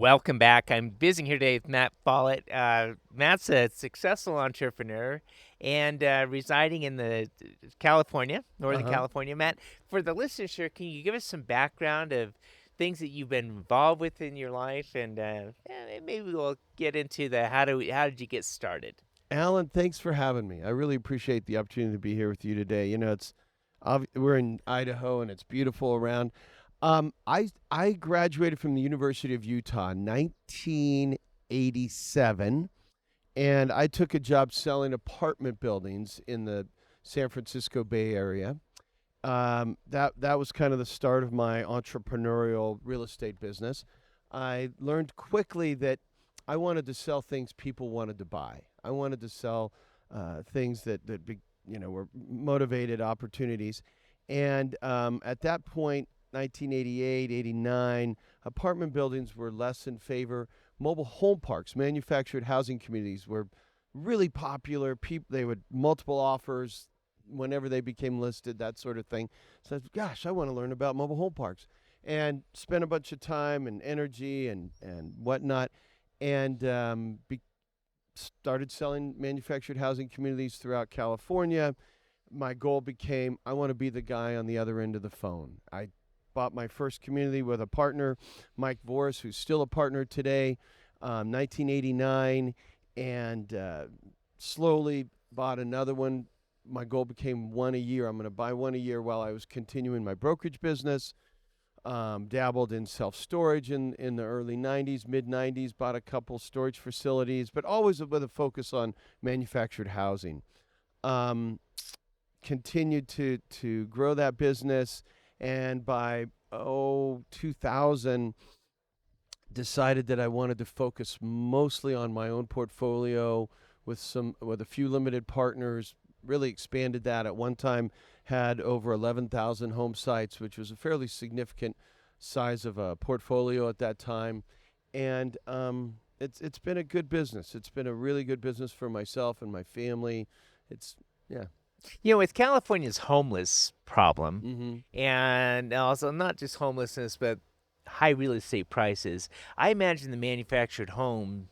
Welcome back. I'm visiting here today with Matt Follett. Matt's a successful entrepreneur and residing in the California, Northern Uh-huh. California. Matt, for the listeners here, can you give us some background of things that you've been involved with in your life, and maybe we'll get into the how did you get started? Alan, thanks for having me. I really appreciate the opportunity to be here with you today. We're in Idaho and it's beautiful around. I graduated from the University of Utah in 1987, and I took a job selling apartment buildings in the San Francisco Bay Area. That was kind of the start of my entrepreneurial real estate business. I learned quickly that I wanted to sell things people wanted to buy. I wanted to sell things that were motivated opportunities. And at that point, 1988, 89, apartment buildings were less in favor. Mobile home parks, manufactured housing communities were really popular. People, they would multiple offers whenever they became listed, that sort of thing. So, gosh, I want to learn about mobile home parks, and spent a bunch of time and energy and whatnot, and started selling manufactured housing communities throughout California. My goal became I want to be the guy on the other end of the phone. I bought my first community with a partner, Mike Voris, who's still a partner today, 1989, and slowly bought another one. My goal became one a year. I'm going to buy one a year while I was continuing my brokerage business. Dabbled in self storage in the early 90s, mid 90s, bought a couple storage facilities, but always with a focus on manufactured housing. Um, Continued to grow that business, and by 2000, decided that I wanted to focus mostly on my own portfolio with a few limited partners. Really expanded that. At one time, had over 11,000 home sites, which was a fairly significant size of a portfolio at that time. And it's been a good business. It's been a really good business for myself and my family. It's yeah. With California's homeless problem, Mm-hmm. and also not just homelessness, but high real estate prices, I imagine the manufactured home,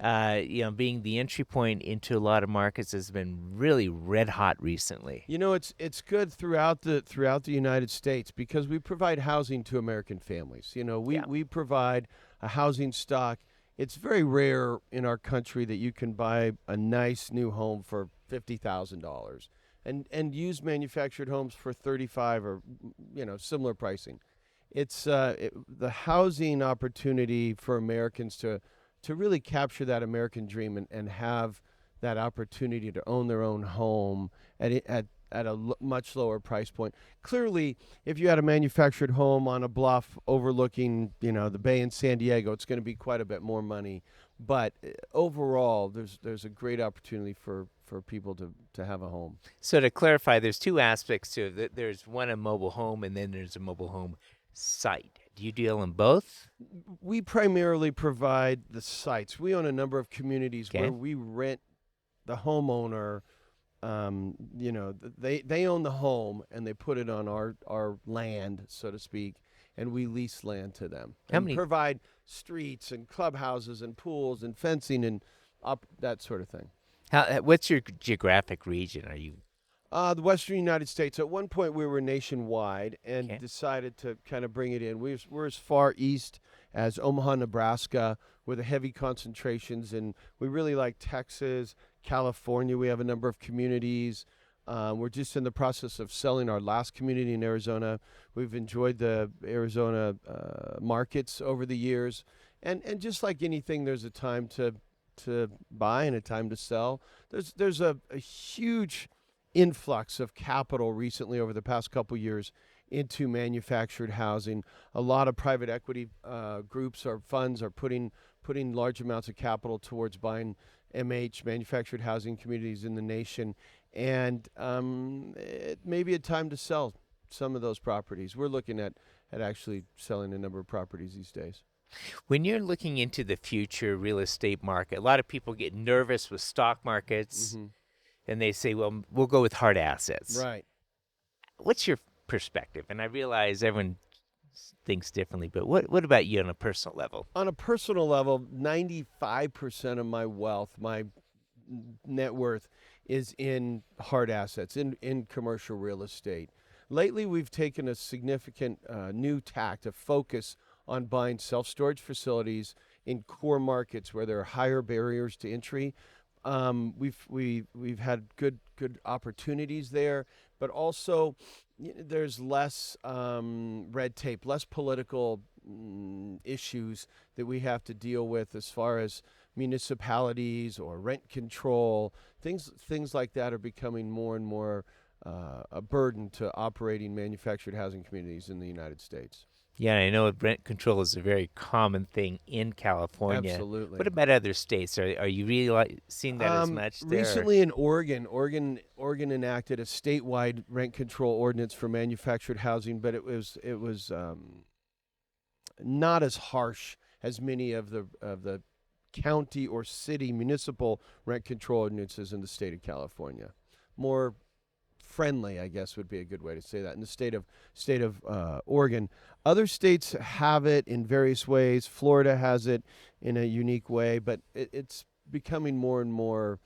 being the entry point into a lot of markets has been really red hot recently. It's good throughout the United States because we provide housing to American families. Yeah. We provide a housing stock. It's very rare in our country that you can buy a nice new home for $50,000 and use manufactured homes for 35 or similar pricing. The housing opportunity for Americans to really capture that American dream and have that opportunity to own their own home at a much lower price point. Clearly, if you had a manufactured home on a bluff overlooking, the bay in San Diego, it's going to be quite a bit more money. But overall, there's a great opportunity for people to have a home. So to clarify, there's two aspects to it. There's one, a mobile home, and then there's a mobile home site. Do you deal in both? We primarily provide the sites. We own a number of communities where Okay. we rent the homeowner. They own the home and they put it on our land, so to speak, and we lease land to them How and many? provide streets and clubhouses and pools and fencing and that sort of thing. What's your geographic region? Are you The Western United States. At one point, we were nationwide and okay? decided to kind of bring it in. We're as far east as Omaha, Nebraska, with the heavy concentrations, and we really like Texas, California. We have a number of communities. We're just in the process of selling our last community in Arizona. We've enjoyed the Arizona markets over the years, and just like anything, there's a time to buy and a time to sell. There's a huge influx of capital recently over the past couple years into manufactured housing. A lot of private equity groups or funds are putting large amounts of capital towards buying manufactured housing communities in the nation, and it may be a time to sell some of those properties. We're looking at actually selling a number of properties these days. When you're looking into the future real estate market, a lot of people get nervous with stock markets, Hmm. and they say, "Well, we'll go with hard assets." Right. What's your perspective? And I realize everyone things differently. But what about you on a personal level? On a personal level, 95% of my wealth, my net worth, is in hard assets, in commercial real estate. Lately, we've taken a significant new tact, a focus on buying self-storage facilities in core markets where there are higher barriers to entry. We've had good opportunities there, but also there's less red tape, less political issues that we have to deal with as far as municipalities or rent control. Things like that are becoming more and more a burden to operating manufactured housing communities in the United States. Yeah, I know rent control is a very common thing in California. Absolutely. What about other states? Are you really seeing that as much there? Recently in Oregon enacted a statewide rent control ordinance for manufactured housing, but it was not as harsh as many of the county or city municipal rent control ordinances in the state of California. More friendly, I guess, would be a good way to say that. In the state of Oregon, other states have it in various ways. Florida has it in a unique way, but it's becoming more and more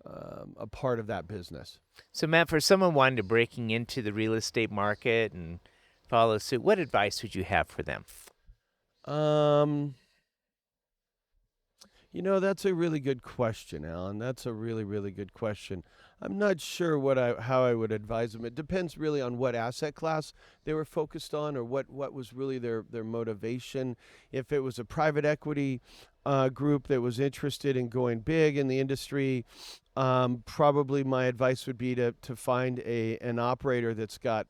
a part of that business. So, Matt, for someone wanting to breaking into the real estate market and follow suit, what advice would you have for them? That's a really good question, Alan. That's a really, really good question. I'm not sure how I would advise them. It depends really on what asset class they were focused on, or what was really their motivation. If it was a private equity group that was interested in going big in the industry, probably my advice would be to find an operator that's got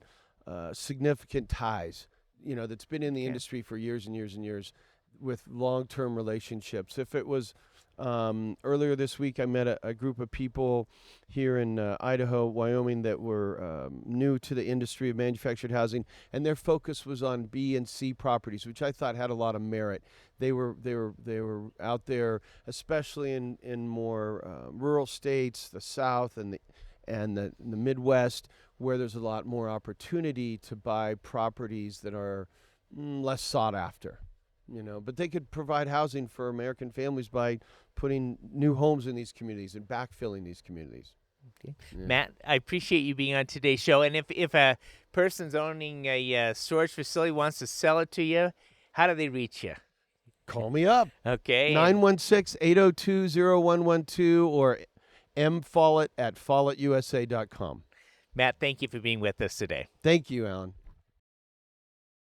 significant ties, that's been in the industry for years and years and years, with long-term relationships. If it was earlier this week, I met a group of people here in Idaho, Wyoming, that were new to the industry of manufactured housing, and their focus was on B and C properties, which I thought had a lot of merit. They were out there, especially in more rural states, the South and the Midwest, where there's a lot more opportunity to buy properties that are less sought after. But they could provide housing for American families by putting new homes in these communities and backfilling these communities. Okay. Yeah. Matt, I appreciate you being on today's show. And if a person's owning a storage facility wants to sell it to you, how do they reach you? Call me up. Okay. 916-802-0112 or mfollett@follettusa.com. Matt, thank you for being with us today. Thank you, Alan.